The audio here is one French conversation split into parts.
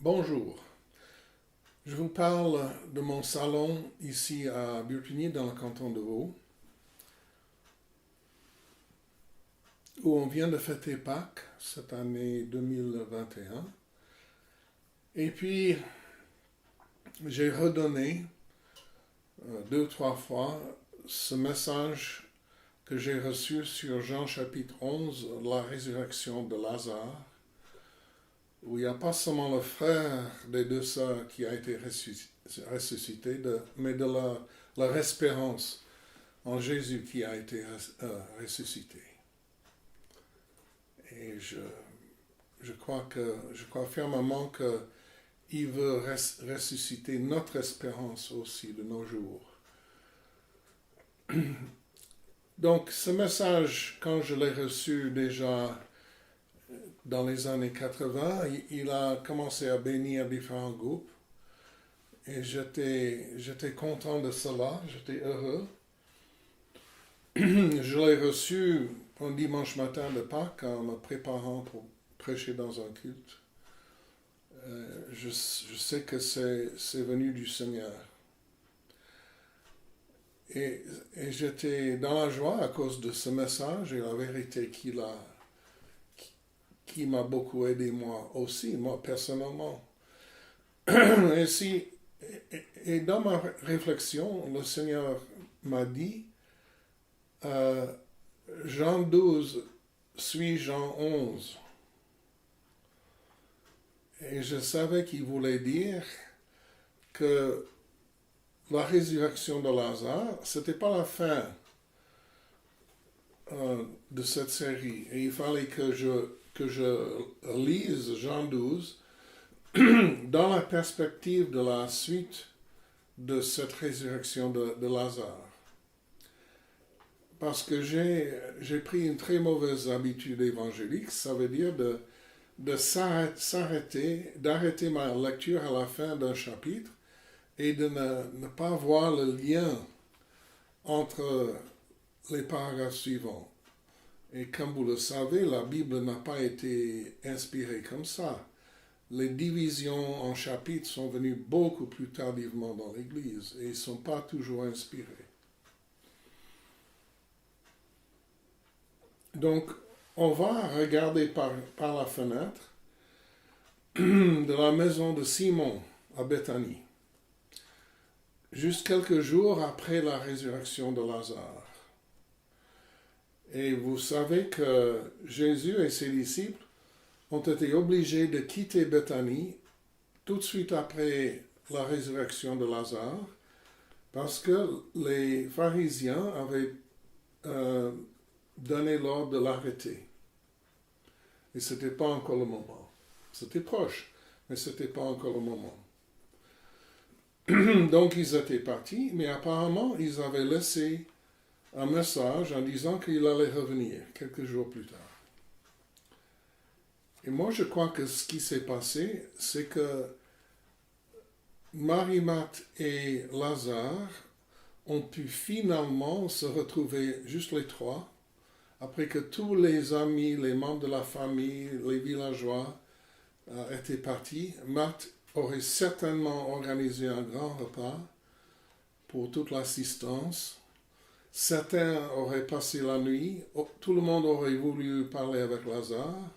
Bonjour, je vous parle de mon salon ici à Burkini dans le canton de Vaud, où on vient de fêter Pâques cette année 2021. Et puis, j'ai redonné deux, trois fois ce message que j'ai reçu sur Jean chapitre 11, la résurrection de Lazare, où il n'y a pas seulement le frère des deux sœurs qui a été ressuscité, mais de leur espérance en Jésus qui a été ressuscité. Et je crois fermement qu'il veut ressusciter notre espérance aussi de nos jours. Donc, ce message, quand je l'ai reçu déjà dans les années 80, il a commencé à bénir différents groupes. Et j'étais content de cela, j'étais heureux. Je l'ai reçu un dimanche matin de Pâques en me préparant pour prêcher dans un culte. Je sais que c'est venu du Seigneur. Et j'étais dans la joie à cause de ce message et la vérité qui m'a beaucoup aidé moi aussi, moi personnellement. Et dans ma réflexion, le Seigneur m'a dit, Jean 12 suit Jean 11. Et je savais qu'il voulait dire que la résurrection de Lazare, ce n'était pas la fin de cette série. Et il fallait que je lise Jean 12 dans la perspective de la suite de cette résurrection de Lazare. Parce que j'ai pris une très mauvaise habitude évangélique, ça veut dire d'arrêter ma lecture à la fin d'un chapitre et de ne pas voir le lien entre les paragraphes suivants. Et comme vous le savez, la Bible n'a pas été inspirée comme ça. Les divisions en chapitres sont venues beaucoup plus tardivement dans l'Église et ne sont pas toujours inspirées. Donc, on va regarder par la fenêtre de la maison de Simon à Béthanie, juste quelques jours après la résurrection de Lazare. Et vous savez que Jésus et ses disciples ont été obligés de quitter Béthanie tout de suite après la résurrection de Lazare, parce que les pharisiens avaient donné l'ordre de l'arrêter. Et ce n'était pas encore le moment. C'était proche, mais ce n'était pas encore le moment. Donc ils étaient partis, mais apparemment ils avaient laissé un message en disant qu'il allait revenir quelques jours plus tard. Et moi je crois que ce qui s'est passé, c'est que Marie, Marthe et Lazare ont pu finalement se retrouver juste les trois, après que tous les amis, les membres de la famille, les villageois étaient partis. Marthe aurait certainement organisé un grand repas pour toute l'assistance. Certains auraient passé la nuit. Tout le monde aurait voulu parler avec Lazare.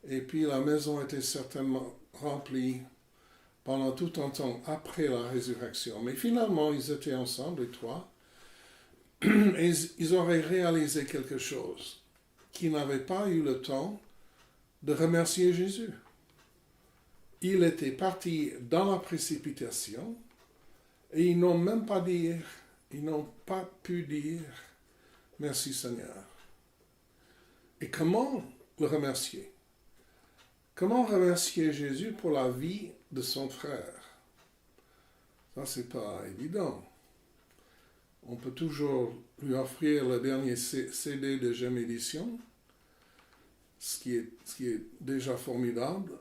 Et puis la maison était certainement remplie pendant tout un temps après la résurrection. Mais finalement, ils étaient ensemble, les trois. Et ils auraient réalisé quelque chose, qu'ils n'avaient pas eu le temps de remercier Jésus. Il était parti dans la précipitation et ils n'ont pas pu dire merci Seigneur. Et comment le remercier? Comment remercier Jésus pour la vie de son frère? Ça, c'est pas évident. On peut toujours lui offrir le dernier CD de J'aime Édition, ce qui est déjà formidable,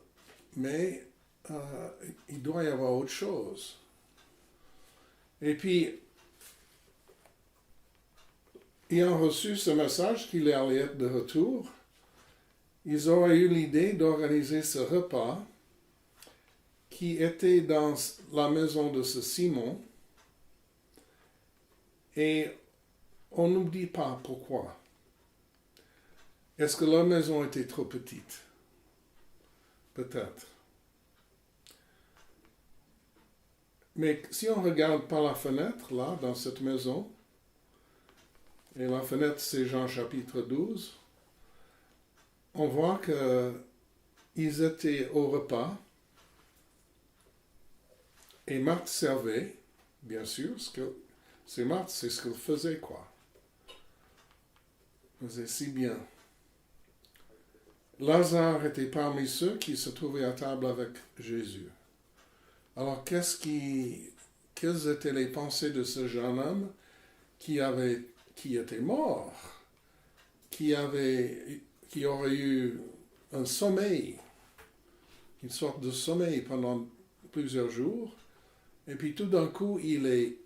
mais il doit y avoir autre chose. Et puis, ayant reçu ce message qu'il allait être de retour, ils auraient eu l'idée d'organiser ce repas qui était dans la maison de ce Simon, et on ne nous dit pas pourquoi. Est-ce que leur maison était trop petite? Peut-être. Mais si on regarde par la fenêtre, là, dans cette maison, et la fenêtre c'est Jean chapitre 12, on voit qu'ils étaient au repas, et Marthe servait, bien sûr, c'est Marthe, c'est ce qu'elle faisait, quoi. Elle faisait si bien. Lazare était parmi ceux qui se trouvaient à table avec Jésus. Alors, quelles étaient les pensées de ce jeune homme qui était mort, qui aurait eu un sommeil, une sorte de sommeil pendant plusieurs jours, et puis tout d'un coup, il est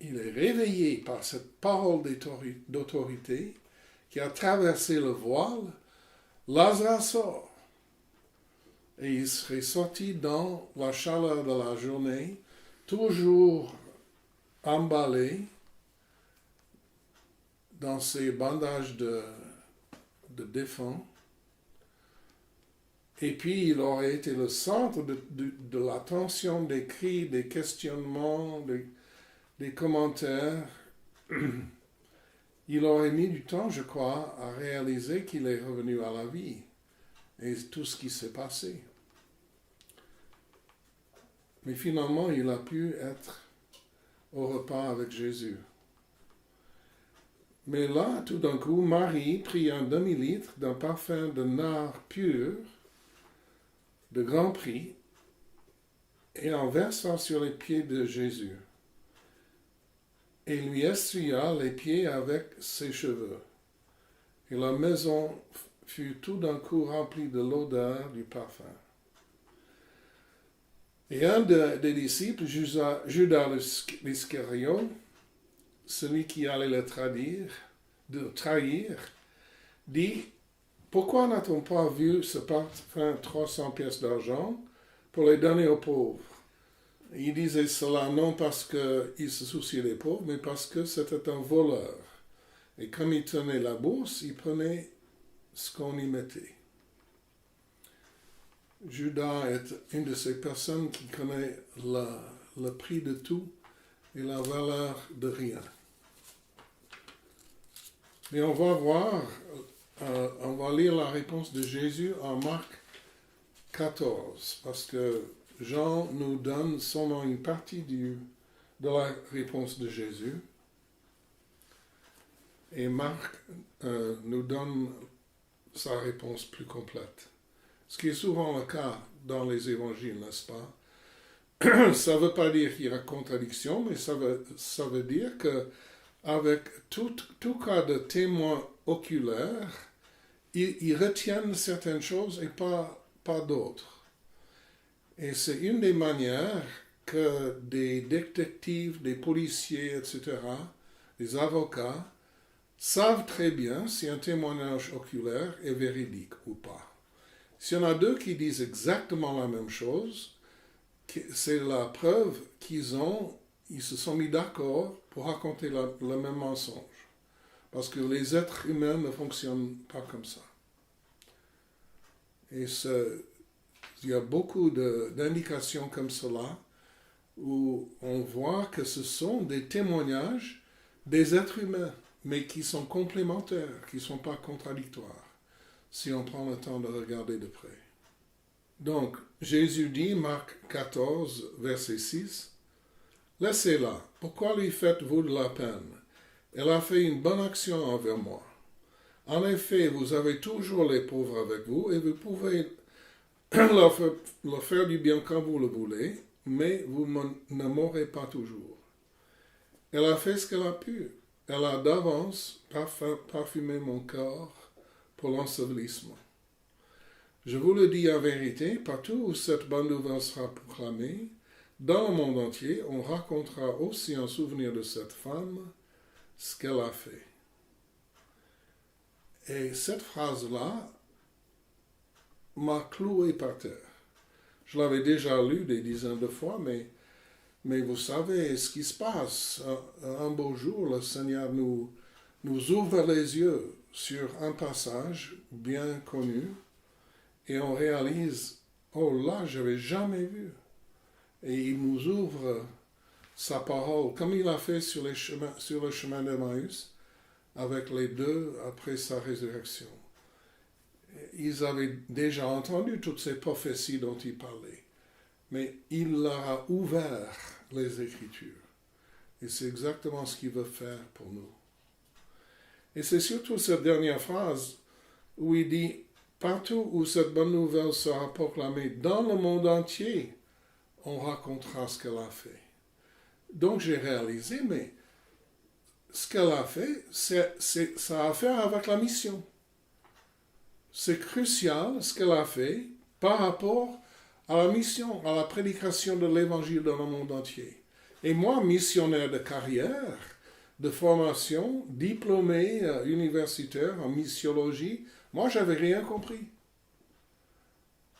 réveillé par cette parole d'autorité qui a traversé le voile. Lazare sort. Et il serait sorti dans la chaleur de la journée, toujours emballé dans ses bandages de défunt. Et puis il aurait été le centre de l'attention, des cris, des questionnements, des commentaires. Il aurait mis du temps, je crois, à réaliser qu'il est revenu à la vie et tout ce qui s'est passé. Mais finalement, il a pu être au repas avec Jésus. Mais là, tout d'un coup, Marie prit un demi-litre d'un parfum de nard pur, de grand prix, et en versa sur les pieds de Jésus, et lui essuya les pieds avec ses cheveux. Et la maison fut tout d'un coup remplie de l'odeur du parfum. Et un des disciples, Judas l'Iscariote, celui qui allait le trahir, dit: pourquoi n'a-t-on pas vu ce parfum 300 pièces d'argent pour les donner aux pauvres? Il disait cela non parce qu'il se souciait des pauvres, mais parce que c'était un voleur. Et comme il tenait la bourse, il prenait ce qu'on y mettait. Judas est une de ces personnes qui connaît le prix de tout et la valeur de rien. Mais on va voir, on va lire la réponse de Jésus en Marc 14, parce que Jean nous donne seulement une partie de la réponse de Jésus, et Marc nous donne sa réponse plus complète. Ce qui est souvent le cas dans les évangiles, n'est-ce pas? Ça ne veut pas dire qu'il y a contradiction, mais ça veut dire qu'avec tout cas de témoin oculaire, ils retiennent certaines choses et pas d'autres. Et c'est une des manières que des détectives, des policiers, etc., des avocats, savent très bien si un témoignage oculaire est véridique ou pas. S'il y en a deux qui disent exactement la même chose, c'est la preuve qu'ils se sont mis d'accord pour raconter le même mensonge. Parce que les êtres humains ne fonctionnent pas comme ça. Et il y a beaucoup d'indications comme cela où on voit que ce sont des témoignages des êtres humains, mais qui sont complémentaires, qui ne sont pas contradictoires, si on prend le temps de regarder de près. Donc, Jésus dit, Marc 14, verset 6, « Laissez-la, pourquoi lui faites-vous de la peine? Elle a fait une bonne action envers moi. En effet, vous avez toujours les pauvres avec vous, et vous pouvez leur faire du bien quand vous le voulez, mais vous ne m'aurez pas toujours. Elle a fait ce qu'elle a pu. Elle a d'avance parfumé mon corps pour l'ensevelissement. Je vous le dis en vérité, partout où cette bonne nouvelle sera proclamée, dans le monde entier, on racontera aussi en souvenir de cette femme ce qu'elle a fait. » Et cette phrase-là m'a cloué par terre. Je l'avais déjà lu des dizaines de fois, mais vous savez ce qui se passe. Un beau jour, le Seigneur nous ouvre les yeux sur un passage bien connu et on réalise, oh là, je n'avais jamais vu. Et il nous ouvre sa parole, comme il a fait sur le chemin d'Emmaüs, avec les deux après sa résurrection. Ils avaient déjà entendu toutes ces prophéties dont il parlait, mais il leur a ouvert les Écritures. Et c'est exactement ce qu'il veut faire pour nous. Et c'est surtout cette dernière phrase où il dit, partout où cette bonne nouvelle sera proclamée dans le monde entier, on racontera ce qu'elle a fait. Donc j'ai réalisé, mais ce qu'elle a fait, ça a à faire avec la mission. C'est crucial ce qu'elle a fait par rapport à la mission, à la prédication de l'Évangile dans le monde entier. Et moi, missionnaire de carrière, de formation, diplômé universitaire en missiologie, moi, j'avais rien compris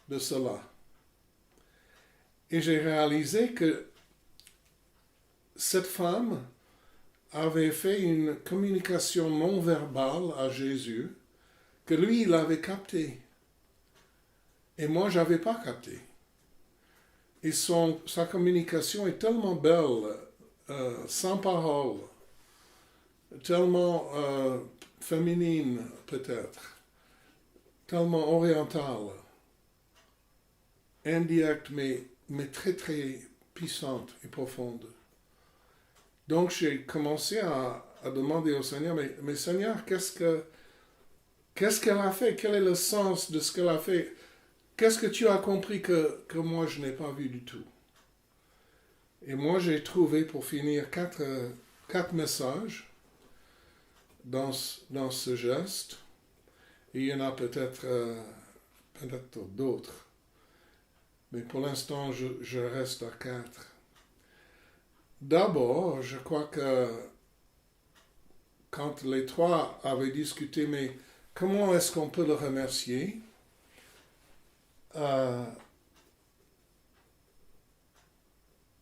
de cela. Et j'ai réalisé que cette femme avait fait une communication non verbale à Jésus que lui, il avait capté. Et moi, je n'avais pas capté. Et sa communication est tellement belle, sans parole, tellement féminine peut-être, tellement orientale, indirecte, mais très très puissante et profonde. Donc j'ai commencé à demander au Seigneur, mais Seigneur, qu'est-ce qu'elle a fait? Quel est le sens de ce qu'elle a fait? Qu'est-ce que tu as compris que moi je n'ai pas vu du tout? Et moi j'ai trouvé pour finir quatre messages dans ce geste. Et il y en a peut-être d'autres. Mais pour l'instant je reste à 4. D'abord, je crois que quand les trois avaient discuté, mais comment est-ce qu'on peut le remercier?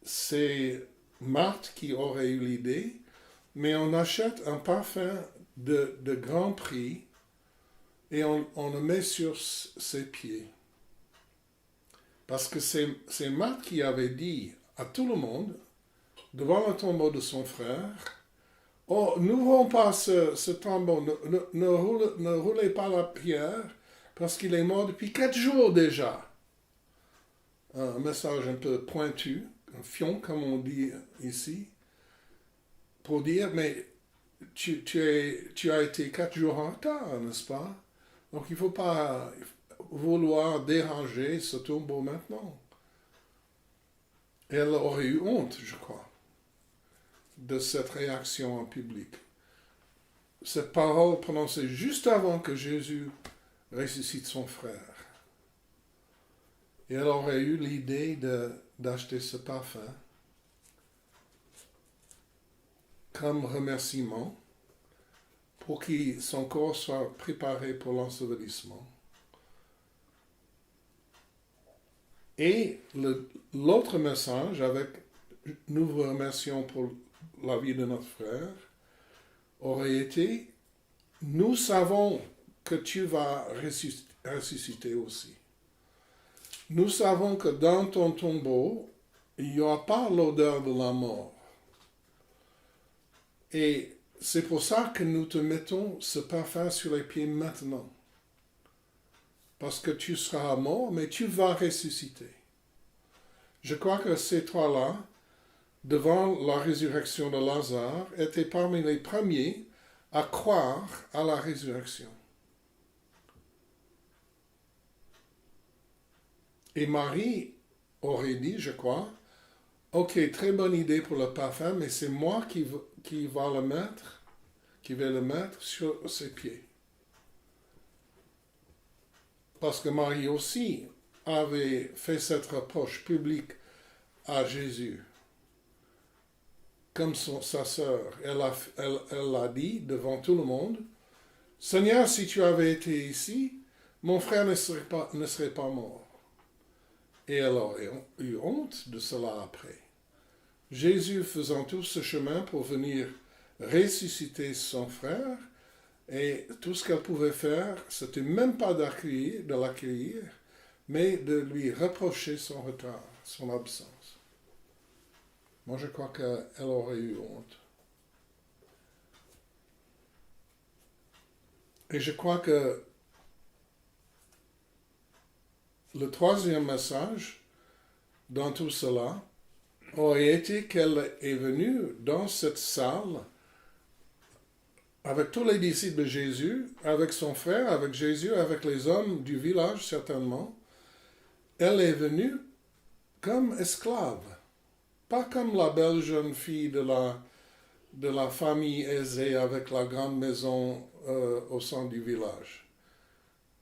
C'est Marthe qui aurait eu l'idée, mais on achète un parfum de grand prix et on le met sur ses pieds. Parce que c'est Marthe qui avait dit à tout le monde, devant le tombeau de son frère, oh, n'ouvrons pas ce tombeau, ne roulez pas la pierre, parce qu'il est mort depuis 4 jours déjà. Un message un peu pointu, un fion, comme on dit ici, pour dire, mais tu as été 4 jours en retard, n'est-ce pas? Donc il ne faut pas vouloir déranger ce tombeau maintenant. Et elle aurait eu honte, je crois, de cette réaction en public. Cette parole prononcée juste avant que Jésus ressuscite son frère. Et elle aurait eu l'idée d'acheter ce parfum comme remerciement pour que son corps soit préparé pour l'ensevelissement. Et l'autre message, avec nous vous remercions pour la vie de notre frère, aurait été, nous savons que tu vas ressusciter aussi. Nous savons que dans ton tombeau, il n'y aura pas l'odeur de la mort. Et c'est pour ça que nous te mettons ce parfum sur les pieds maintenant. Parce que tu seras mort, mais tu vas ressusciter. Je crois que ces trois-là, devant la résurrection de Lazare, étaient parmi les premiers à croire à la résurrection. Et Marie aurait dit, je crois, ok, très bonne idée pour le parfum, mais c'est moi qui vais le mettre sur ses pieds. Parce que Marie aussi avait fait cette reproche publique à Jésus. Comme sa sœur, elle l'a dit devant tout le monde, Seigneur, si tu avais été ici, mon frère ne serait pas mort. et elle aurait eu honte de cela après. Jésus faisant tout ce chemin pour venir ressusciter son frère, et tout ce qu'elle pouvait faire, c'était même pas de l'accueillir, mais de lui reprocher son retard, son absence. Moi, je crois qu'elle aurait eu honte. Et je crois que le troisième message dans tout cela aurait été qu'elle est venue dans cette salle avec tous les disciples de Jésus, avec son frère, avec Jésus, avec les hommes du village certainement. Elle est venue comme esclave, pas comme la belle jeune fille de la famille aisée avec la grande maison au centre du village.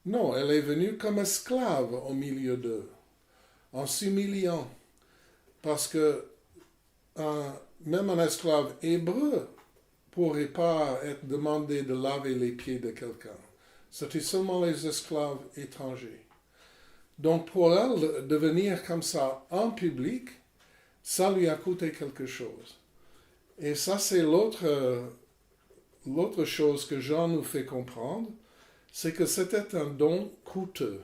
Non, elle est venue comme esclave au milieu d'eux, en s'humiliant, parce que même un esclave hébreu pourrait pas être demandé de laver les pieds de quelqu'un. C'était seulement les esclaves étrangers. Donc pour elle, de venir comme ça en public, ça lui a coûté quelque chose. Et ça, c'est l'autre chose que Jean nous fait comprendre, c'est que c'était un don coûteux.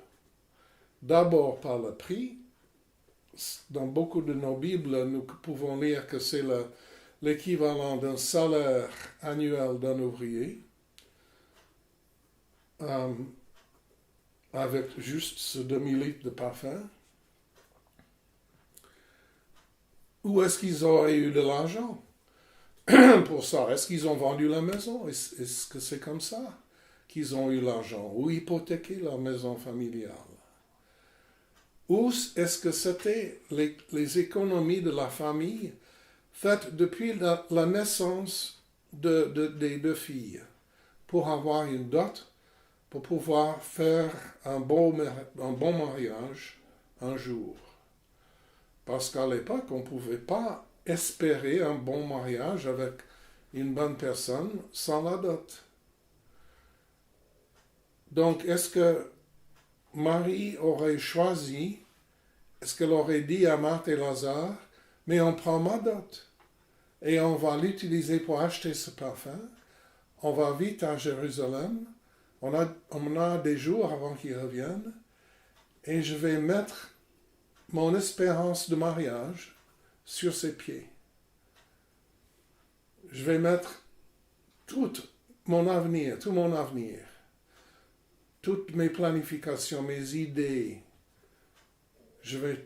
D'abord par le prix. Dans beaucoup de nos Bibles, nous pouvons lire que c'est l'équivalent d'un salaire annuel d'un ouvrier, avec juste ce demi-litre de parfum. Où est-ce qu'ils auraient eu de l'argent pour ça? Est-ce qu'ils ont vendu la maison? Est-ce que c'est comme ça qu'ils ont eu l'argent? Ou hypothéqué leur maison familiale? Ou est-ce que c'était les économies de la famille faites depuis la naissance des deux filles pour avoir une dot, pour pouvoir faire un bon mariage un jour? Parce qu'à l'époque, on ne pouvait pas espérer un bon mariage avec une bonne personne sans la dot. Donc, est-ce que Marie aurait choisi, est-ce qu'elle aurait dit à Marthe et Lazare, mais on prend ma dot et on va l'utiliser pour acheter ce parfum, on va vite à Jérusalem, on a des jours avant qu'ils reviennent, et je vais mettre mon espérance de mariage sur ses pieds. Je vais mettre tout mon avenir, toutes mes planifications, mes idées, je vais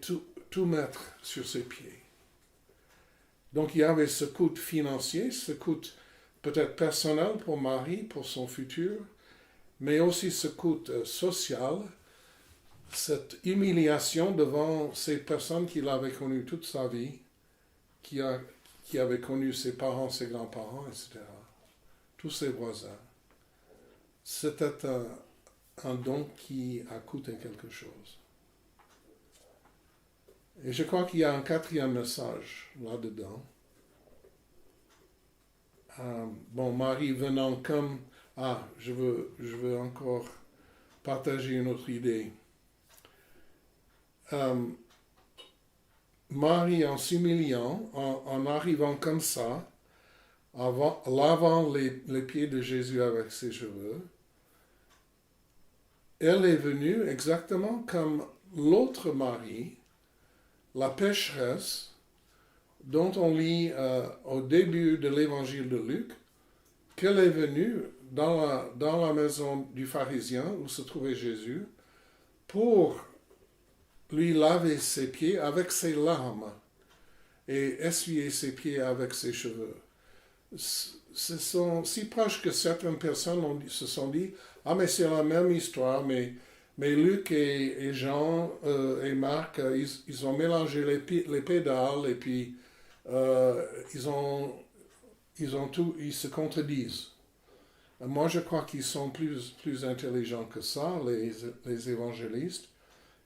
tout mettre sur ses pieds. Donc il y avait ce coût financier, ce coût peut-être personnel pour Marie, pour son futur, mais aussi ce coût social, cette humiliation devant ces personnes qu'il avait connues toute sa vie, qui avaient connu ses parents, ses grands-parents, etc. Tous ses voisins. C'était un don qui a coûté quelque chose. Et je crois qu'il y a un quatrième message là-dedans. Marie venant comme... je veux encore partager une autre idée. Marie, en s'humiliant, en arrivant comme ça, lavant les pieds de Jésus avec ses cheveux, elle est venue exactement comme l'autre Marie, la pécheresse, dont on lit au début de l'évangile de Luc, qu'elle est venue dans la maison du pharisien où se trouvait Jésus pour lui laver ses pieds avec ses larmes et essuyer ses pieds avec ses cheveux. Ce sont si proches que certaines personnes se sont dit « Ah, mais c'est la même histoire, mais Luc et Jean et Marc, ils ont mélangé les pédales et puis ils se contredisent. » Moi, je crois qu'ils sont plus intelligents que ça, les évangélistes.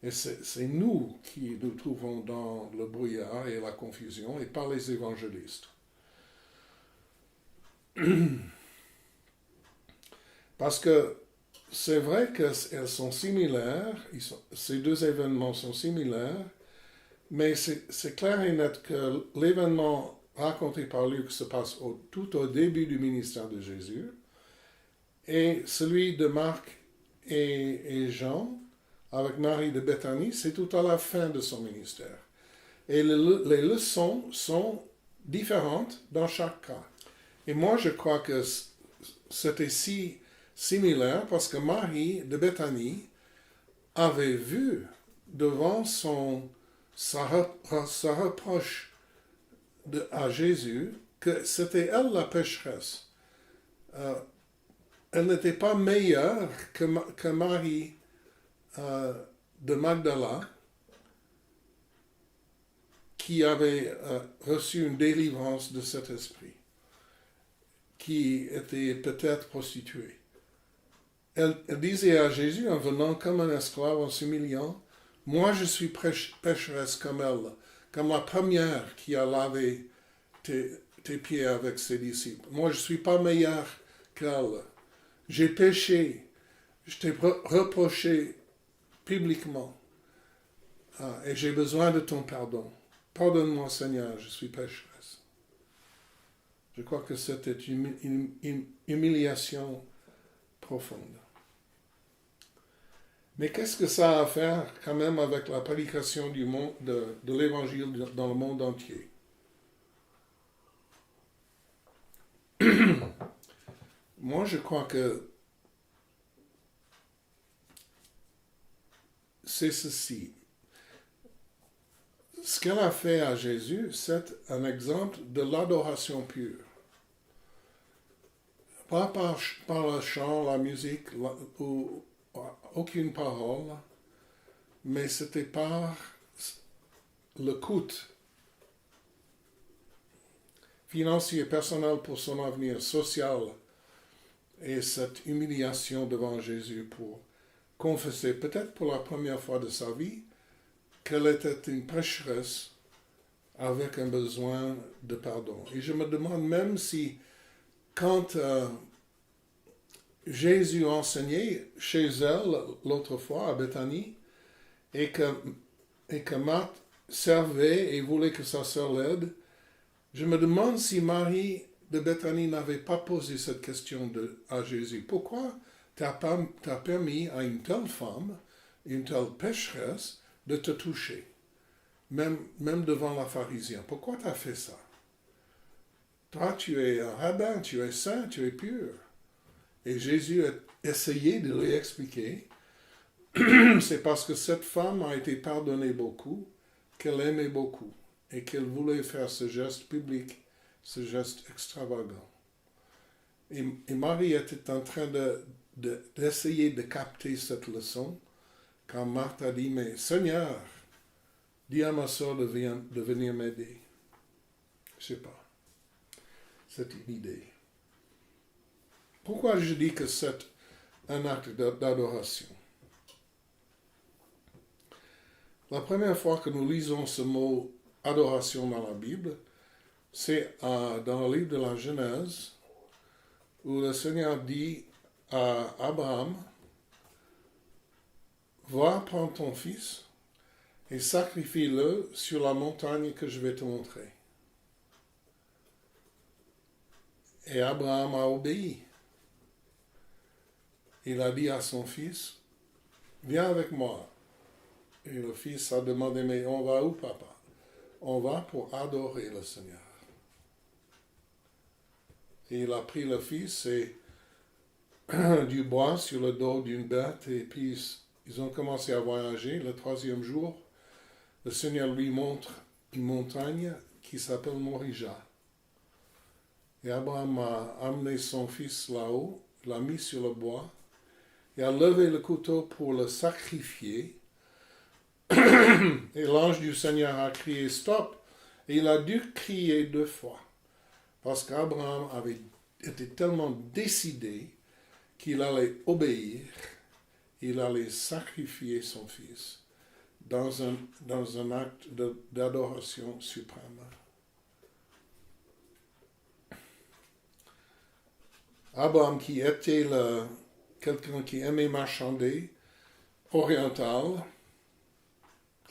Et c'est nous qui nous trouvons dans le brouillard et la confusion, et pas les évangélistes. Parce que c'est vrai qu'elles sont similaires, ces deux événements sont similaires, Mais c'est clair et net que l'événement raconté par Luc se passe tout au début du ministère de Jésus, et celui de Marc et Jean, avec Marie de Béthanie, c'est tout à la fin de son ministère. Et les leçons sont différentes dans chaque cas. Et moi, je crois que c'était si similaire parce que Marie de Béthanie avait vu devant sa reproche à Jésus que c'était elle la pécheresse. Elle n'était pas meilleure que Marie de Magdala, qui avait reçu une délivrance de cet esprit, qui était peut-être prostituée. Elle disait à Jésus, en venant comme un esclave, en s'humiliant, « Moi, je suis pécheresse comme elle, comme la première qui a lavé tes pieds avec ses disciples. Moi, je ne suis pas meilleure qu'elle. J'ai péché, je t'ai reproché publiquement, et j'ai besoin de ton pardon. Pardonne-moi, Seigneur, je suis pécheresse. » Je crois que c'était une humiliation profonde. Mais qu'est-ce que ça a à faire quand même avec la prédication de l'Évangile dans le monde entier? Moi, je crois que c'est ceci. Ce qu'elle a fait à Jésus, c'est un exemple de l'adoration pure. Pas par le chant, la musique, ou aucune parole, mais c'était par le coût financier, personnel pour son avenir, social, et cette humiliation devant Jésus pour confesser, peut-être pour la première fois de sa vie, qu'elle était une pécheresse avec un besoin de pardon. Et je me demande même si, quand Jésus enseignait chez elle, l'autre fois, à Béthanie, et que Marthe servait et voulait que sa sœur l'aide, je me demande si Marie de Béthanie n'avait pas posé cette question à Jésus. Pourquoi t'as permis à une telle femme, une telle pécheresse, de te toucher, même devant la pharisien? Pourquoi t'as fait ça? Toi, tu es un rabbin, tu es saint, tu es pur. Et Jésus a essayé de lui expliquer, c'est parce que cette femme a été pardonnée beaucoup, qu'elle aimait beaucoup, et qu'elle voulait faire ce geste public, ce geste extravagant. Et Marie était en train d'essayer de capter cette leçon, quand Marthe a dit, mais Seigneur, dis à ma soeur de venir m'aider. Je ne sais pas. C'est une idée. Pourquoi je dis que c'est un acte d'adoration? La première fois que nous lisons ce mot adoration dans la Bible, c'est dans le livre de la Genèse, où le Seigneur dit à Abraham, va prendre ton fils et sacrifie-le sur la montagne que je vais te montrer. Et Abraham a obéi. Il a dit à son fils, viens avec moi. Et le fils a demandé, mais on va où, papa? On va pour adorer le Seigneur. Et il a pris le fils et du bois sur le dos d'une bête, et puis ils ont commencé à voyager. Le troisième jour, le Seigneur lui montre une montagne qui s'appelle Morija. Et Abraham a amené son fils là-haut, l'a mis sur le bois, et a levé le couteau pour le sacrifier. Et l'ange du Seigneur a crié « Stop !» Et il a dû crier 2 fois. Parce qu'Abraham avait été tellement décidé qu'il allait obéir, il allait sacrifier son fils dans un acte d'adoration suprême. Abraham, qui était quelqu'un qui aimait marchander, oriental,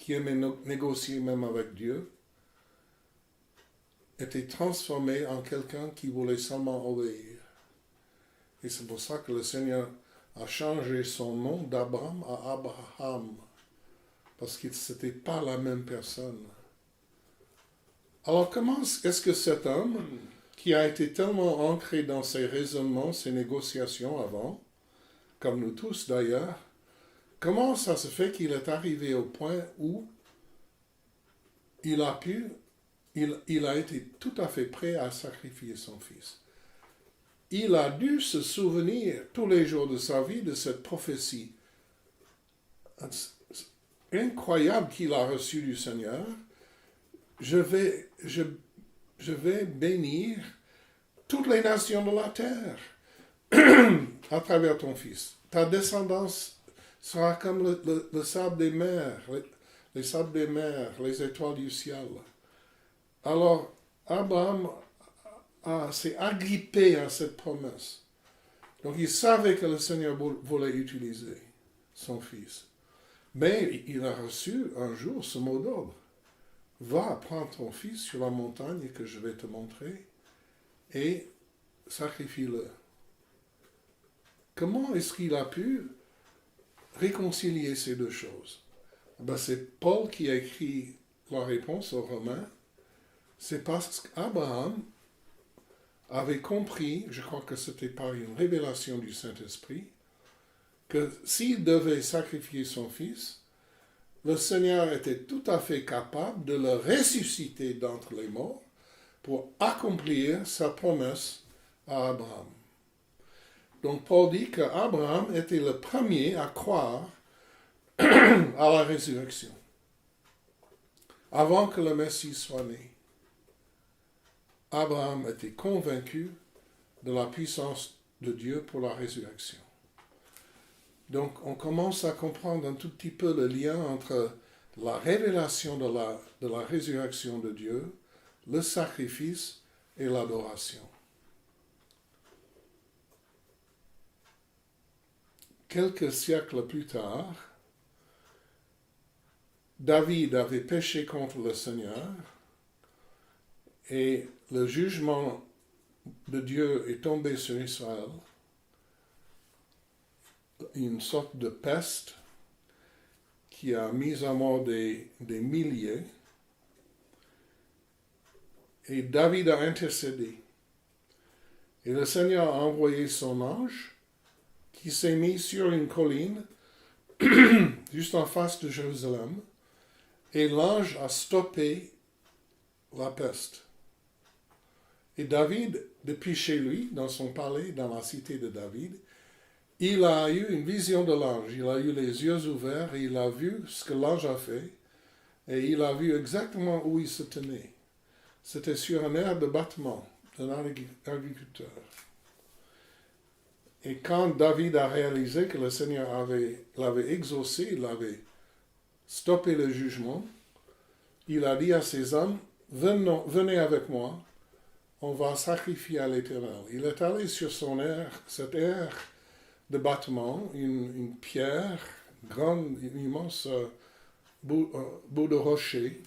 qui aimait négocier même avec Dieu, était transformé en quelqu'un qui voulait seulement obéir. Et c'est pour ça que le Seigneur a changé son nom d'Abraham à Abraham, parce que ce n'était pas la même personne. Alors comment est-ce que cet homme, qui a été tellement ancré dans ses raisonnements, ses négociations avant, comme nous tous d'ailleurs, comment ça se fait qu'il est arrivé au point où il a été tout à fait prêt à sacrifier son fils? Il a dû se souvenir tous les jours de sa vie de cette prophétie incroyable qu'il a reçue du Seigneur. Je vais bénir toutes les nations de la terre à travers ton fils. Ta descendance sera comme le sable des mers, les sables des mers, les étoiles du ciel. Alors, Abraham s'est agrippé à cette promesse. Donc, il savait que le Seigneur voulait utiliser son fils. Mais il a reçu un jour ce mot d'ordre. Va, prends ton fils sur la montagne que je vais te montrer et sacrifie-le. Comment est-ce qu'il a pu réconcilier ces deux choses? C'est Paul qui a écrit la réponse aux Romains. C'est parce qu'Abraham avait compris, je crois que c'était par une révélation du Saint-Esprit, que s'il devait sacrifier son fils, le Seigneur était tout à fait capable de le ressusciter d'entre les morts pour accomplir sa promesse à Abraham. Donc Paul dit qu'Abraham était le premier à croire à la résurrection, avant que le Messie soit né. Abraham était convaincu de la puissance de Dieu pour la résurrection. Donc, on commence à comprendre un tout petit peu le lien entre la révélation de la résurrection de Dieu, le sacrifice et l'adoration. Quelques siècles plus tard, David avait péché contre le Seigneur et le jugement de Dieu est tombé sur Israël. Une sorte de peste qui a mis à mort des milliers. Et David a intercédé. Et le Seigneur a envoyé son ange qui s'est mis sur une colline juste en face de Jérusalem. Et l'ange a stoppé la peste. Et David, depuis chez lui, dans son palais, dans la cité de David, il a eu une vision de l'ange. Il a eu les yeux ouverts et il a vu ce que l'ange a fait. Et il a vu exactement où il se tenait. C'était sur un aire de battement d'un agriculteur. Et quand David a réalisé que le Seigneur l'avait exaucé, il avait stoppé le jugement, il a dit à ses hommes, venez avec moi, on va sacrifier à l'Éternel. Il est allé sur cette aire de battement, une pierre grande, une immense bout de rocher.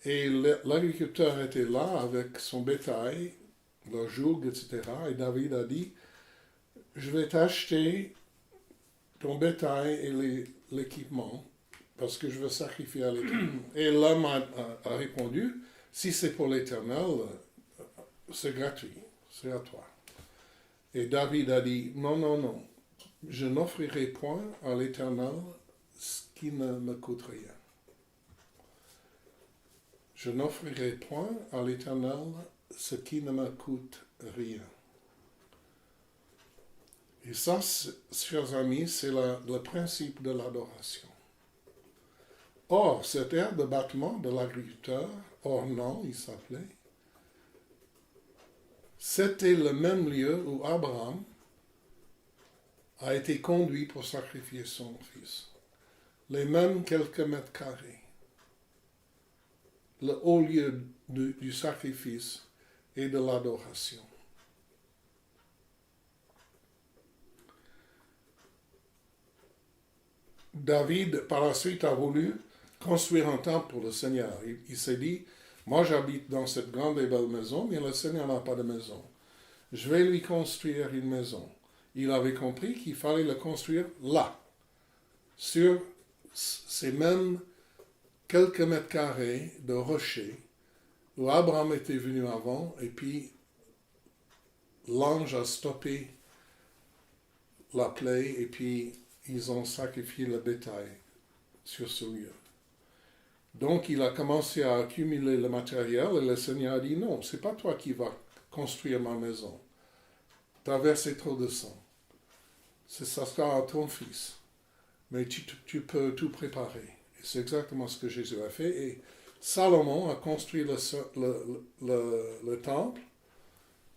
Et l'agriculteur était là avec son bétail, le joug, etc. Et David a dit, je vais t'acheter ton bétail et l'équipement parce que je veux sacrifier à l'Éternel. Et l'homme a répondu, si c'est pour l'Éternel, c'est gratuit, c'est à toi. Et David a dit, non, je n'offrirai point à l'Éternel ce qui ne me coûte rien. Je n'offrirai point à l'Éternel ce qui ne me coûte rien. Et ça, chers amis, c'est le principe de l'adoration. Or, cette aire de battement de l'agriculteur, Ornan, il s'appelait, c'était le même lieu où Abraham a été conduit pour sacrifier son fils. Les mêmes quelques mètres carrés. Le haut lieu du sacrifice et de l'adoration. David, par la suite, a voulu construire un temple pour le Seigneur. Il s'est dit, moi j'habite dans cette grande et belle maison, mais le Seigneur n'a pas de maison. Je vais lui construire une maison. Il avait compris qu'il fallait le construire là, sur ces mêmes quelques mètres carrés de rocher où Abraham était venu avant, et puis l'ange a stoppé la plaie, et puis ils ont sacrifié le bétail sur ce lieu. Donc il a commencé à accumuler le matériel, et le Seigneur a dit, non, c'est pas toi qui vas construire ma maison. Tu as versé trop de sang. Ça sera à ton fils. Mais tu peux tout préparer. Et c'est exactement ce que Jésus a fait. Et Salomon a construit le temple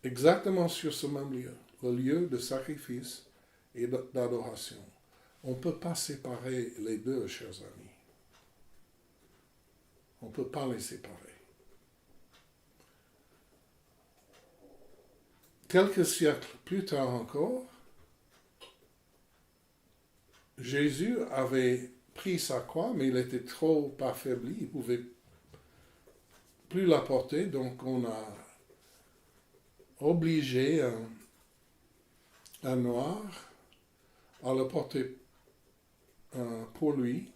exactement sur ce même lieu, le lieu de sacrifice et d'adoration. On ne peut pas séparer les deux, chers amis. On ne peut pas les séparer. Quelques siècles plus tard encore, Jésus avait pris sa croix, mais il était trop affaibli, il ne pouvait plus la porter, donc on a obligé un noir à le porter pour lui,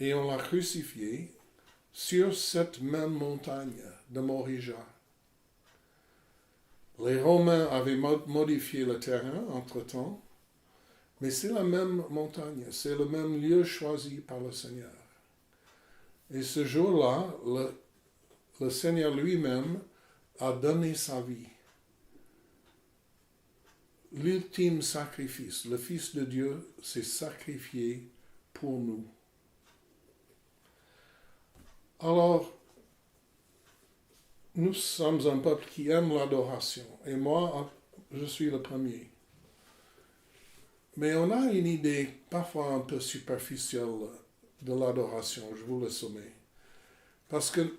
et on l'a crucifié sur cette même montagne de Morija. Les Romains avaient modifié le terrain entre-temps, mais c'est la même montagne, c'est le même lieu choisi par le Seigneur. Et ce jour-là, le Seigneur lui-même a donné sa vie. L'ultime sacrifice, le Fils de Dieu s'est sacrifié pour nous. Alors, nous sommes un peuple qui aime l'adoration, et moi, je suis le premier. Mais on a une idée parfois un peu superficielle de l'adoration, je vous le soumets. Parce que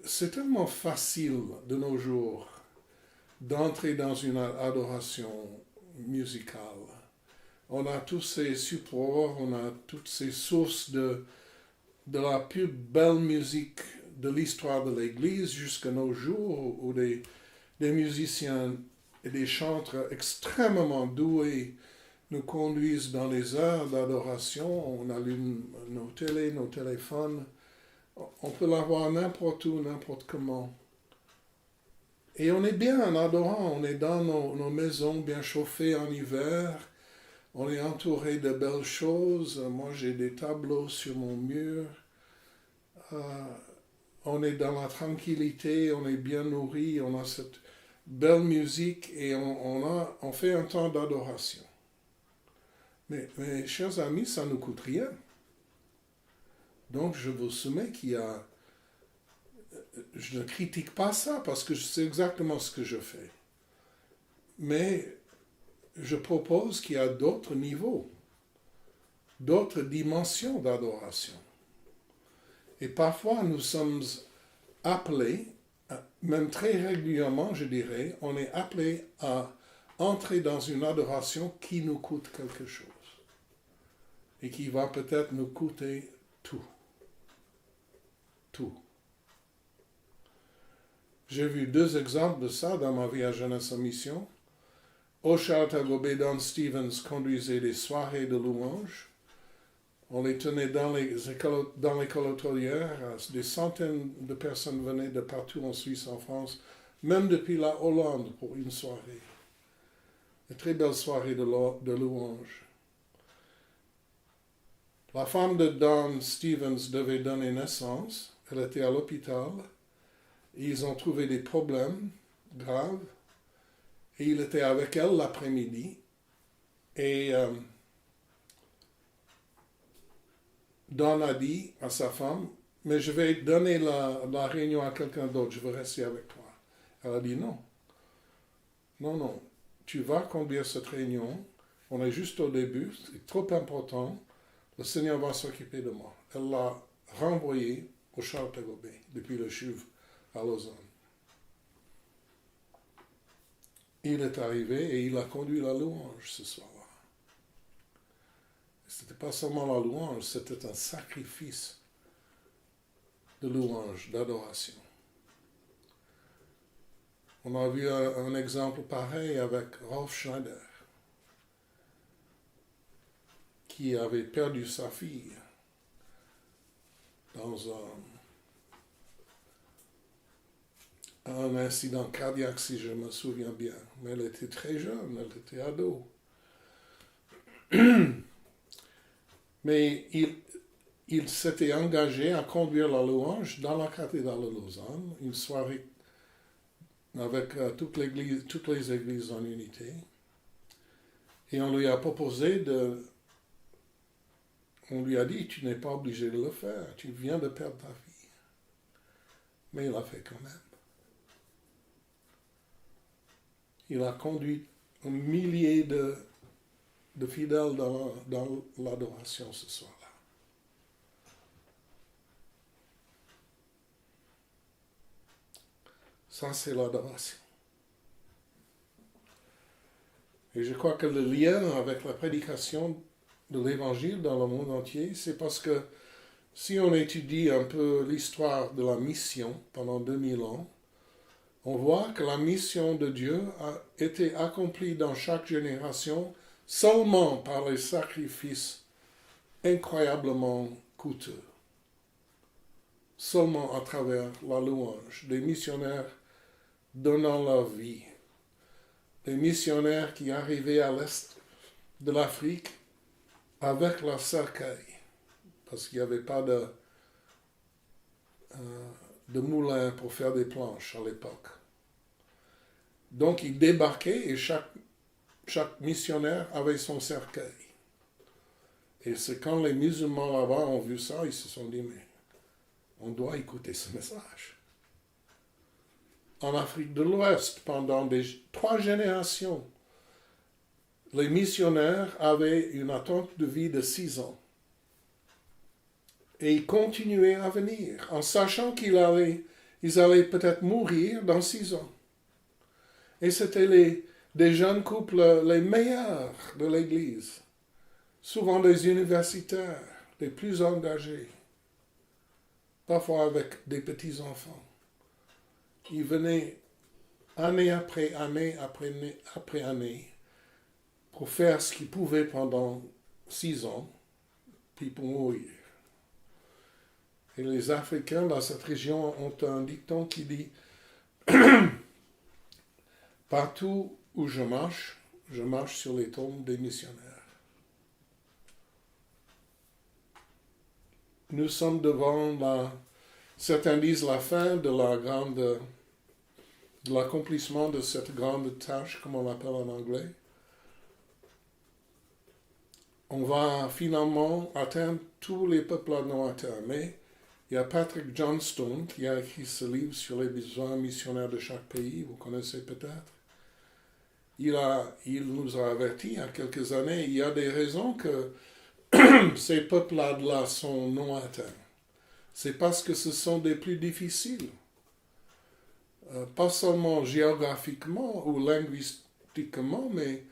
c'est tellement facile de nos jours d'entrer dans une adoration musicale. On a tous ces supports, on a toutes ces sources de la plus belle musique de l'histoire de l'Église jusqu'à nos jours, où des musiciens et des chanteurs extrêmement doués nous conduisent dans les heures d'adoration. On allume nos télés, nos téléphones. On peut l'avoir n'importe où, n'importe comment. Et on est bien en adorant. On est dans nos maisons bien chauffées en hiver. On est entouré de belles choses. Moi, j'ai des tableaux sur mon mur. On est dans la tranquillité, on est bien nourri, on a cette belle musique et on fait un temps d'adoration. Mais, chers amis, ça ne nous coûte rien. Donc, je vous soumets qu'il y a... Je ne critique pas ça parce que c'est exactement ce que je fais. Mais je propose qu'il y a d'autres niveaux, d'autres dimensions d'adoration. Et parfois, nous sommes appelés, même très régulièrement, je dirais, on est appelé à entrer dans une adoration qui nous coûte quelque chose. Et qui va peut-être nous coûter tout. Tout. J'ai vu 2 exemples de ça dans ma vie à Jeunesse en Mission. Au Charles-Tagobé, Don Stevens conduisait des soirées de louanges. On les tenait dans l'école hôtelière. Des centaines de personnes venaient de partout en Suisse, en France, même depuis la Hollande pour une soirée. Une très belle soirée de louanges. La femme de Don Stevens devait donner naissance. Elle était à l'hôpital. Ils ont trouvé des problèmes graves. Et il était avec elle l'après-midi. Et Don a dit à sa femme, mais je vais donner la réunion à quelqu'un d'autre, je veux rester avec toi. Elle a dit non. Non, tu vas conduire cette réunion, on est juste au début, c'est trop important, le Seigneur va s'occuper de moi. Elle l'a renvoyé au Charles-Tagobé, depuis le CHUV à Lausanne. Il est arrivé et il a conduit la louange ce soir-là. Ce n'était pas seulement la louange, c'était un sacrifice de louange, d'adoration. On a vu un exemple pareil avec Rolf Schneider, qui avait perdu sa fille dans un incident cardiaque, si je me souviens bien. Mais elle était très jeune, elle était ado. Mais il s'était engagé à conduire la louange dans la cathédrale de Lausanne, une soirée avec toutes les églises en unité. Et on lui a proposé on lui a dit, tu n'es pas obligé de le faire, tu viens de perdre ta fille. Mais il l'a fait quand même. Il a conduit un millier de fidèles dans l'adoration ce soir-là. Ça, c'est l'adoration. Et je crois que le lien avec la prédication de l'Évangile dans le monde entier, c'est parce que si on étudie un peu l'histoire de la mission pendant 2000 ans, on voit que la mission de Dieu a été accomplie dans chaque génération seulement par les sacrifices incroyablement coûteux. Seulement à travers la louange, des missionnaires donnant leur vie, des missionnaires qui arrivaient à l'est de l'Afrique avec leur cercueil, parce qu'il n'y avait pas de moulin pour faire des planches à l'époque. Donc ils débarquaient et chaque missionnaire avait son cercueil. Et c'est quand les musulmans là-bas ont vu ça, ils se sont dit, mais on doit écouter ce message. En Afrique de l'Ouest, pendant 3 générations, les missionnaires avaient une attente de vie de 6 ans. Et ils continuaient à venir, en sachant qu'ils allaient peut-être mourir dans 6 ans. Et c'était des jeunes couples les meilleurs de l'Église, souvent des universitaires, les plus engagés, parfois avec des petits-enfants. Ils venaient année après année après année pour faire ce qu'ils pouvaient pendant 6 ans, puis pour mourir. Et les Africains dans cette région ont un dicton qui dit « Partout où je marche sur les tombes des missionnaires. » Nous sommes devant certains disent la fin de l'accomplissement de cette grande tâche, comme on l'appelle en anglais. On va finalement atteindre tous les peuples non atteints. Mais il y a Patrick Johnstone qui a écrit ce livre sur les besoins missionnaires de chaque pays, vous connaissez peut-être. Il nous a avertis il y a quelques années, il y a des raisons que ces peuples-là sont non atteints. C'est parce que ce sont des plus difficiles. Pas seulement géographiquement ou linguistiquement, mais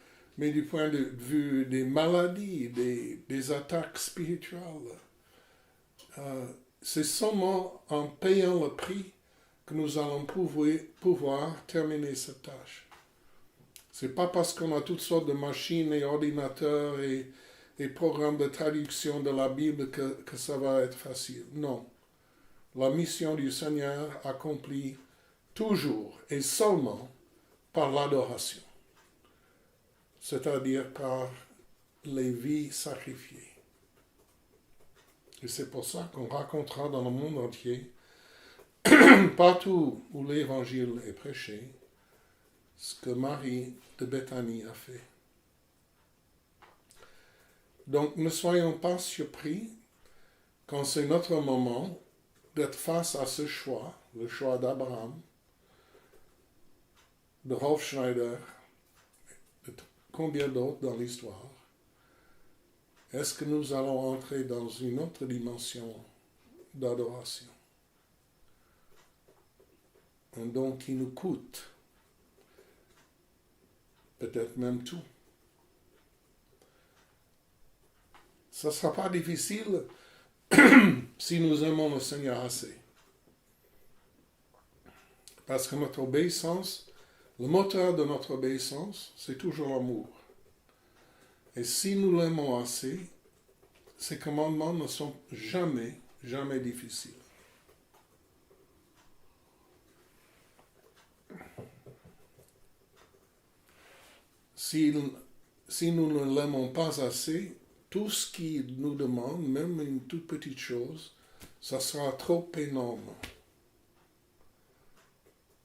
du point de vue des maladies, des attaques spirituelles. C'est seulement en payant le prix que nous allons pouvoir terminer cette tâche. C'est pas parce qu'on a toutes sortes de machines et ordinateurs et programmes de traduction de la Bible que ça va être facile. Non. La mission du Seigneur accomplie toujours et seulement par l'adoration, c'est-à-dire par les vies sacrifiées. Et c'est pour ça qu'on racontera dans le monde entier, partout où l'Évangile est prêché, ce que Marie de Béthanie a fait. Donc ne soyons pas surpris quand c'est notre moment d'être face à ce choix, le choix d'Abraham, de Rolf Schneider, de combien d'autres dans l'histoire. Est-ce que nous allons entrer dans une autre dimension d'adoration? Un don qui nous coûte, peut-être même tout. ça ne sera pas difficile si nous aimons le Seigneur assez. Parce que notre obéissance, le moteur de notre obéissance, c'est toujours l'amour. Et si nous l'aimons assez, ces commandements ne sont jamais, jamais difficiles. Si nous ne l'aimons pas assez, tout ce qu'il nous demande, même une toute petite chose, ça sera trop énorme.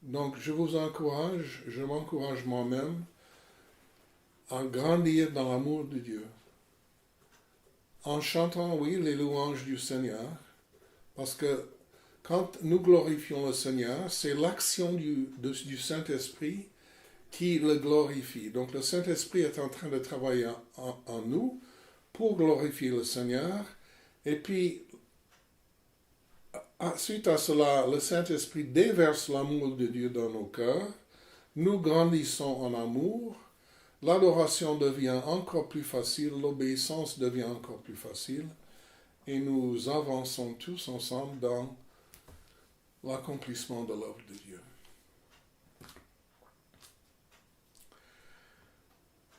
Donc, je m'encourage moi-même à grandir dans l'amour de Dieu. En chantant, oui, les louanges du Seigneur, parce que quand nous glorifions le Seigneur, c'est l'action du Saint-Esprit qui le glorifie. Donc, le Saint-Esprit est en train de travailler en nous pour glorifier le Seigneur, et puis suite à cela, le Saint-Esprit déverse l'amour de Dieu dans nos cœurs, nous grandissons en amour, l'adoration devient encore plus facile, l'obéissance devient encore plus facile, et nous avançons tous ensemble dans l'accomplissement de l'œuvre de Dieu.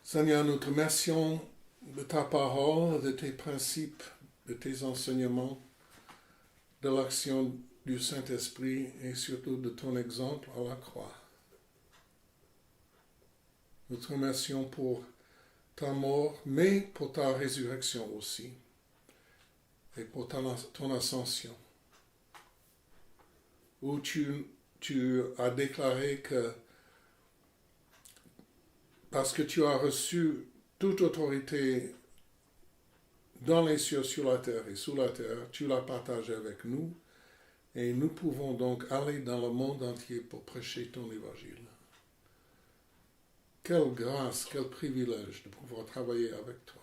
Seigneur, nous te remercions de ta parole, de tes principes, de tes enseignements, de l'action du Saint-Esprit et surtout de ton exemple à la croix. Nous te remercions pour ta mort, mais pour ta résurrection aussi, et pour ton ascension, où tu as déclaré que parce que tu as reçu toute autorité dans les cieux, sur la terre et sous la terre, tu l'as partagée avec nous, et nous pouvons donc aller dans le monde entier pour prêcher ton évangile. Quelle grâce, quel privilège de pouvoir travailler avec toi.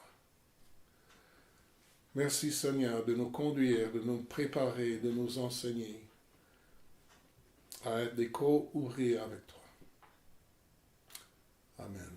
Merci Seigneur de nous conduire, de nous préparer, de nous enseigner à être des co-ouvriers avec toi. Amen.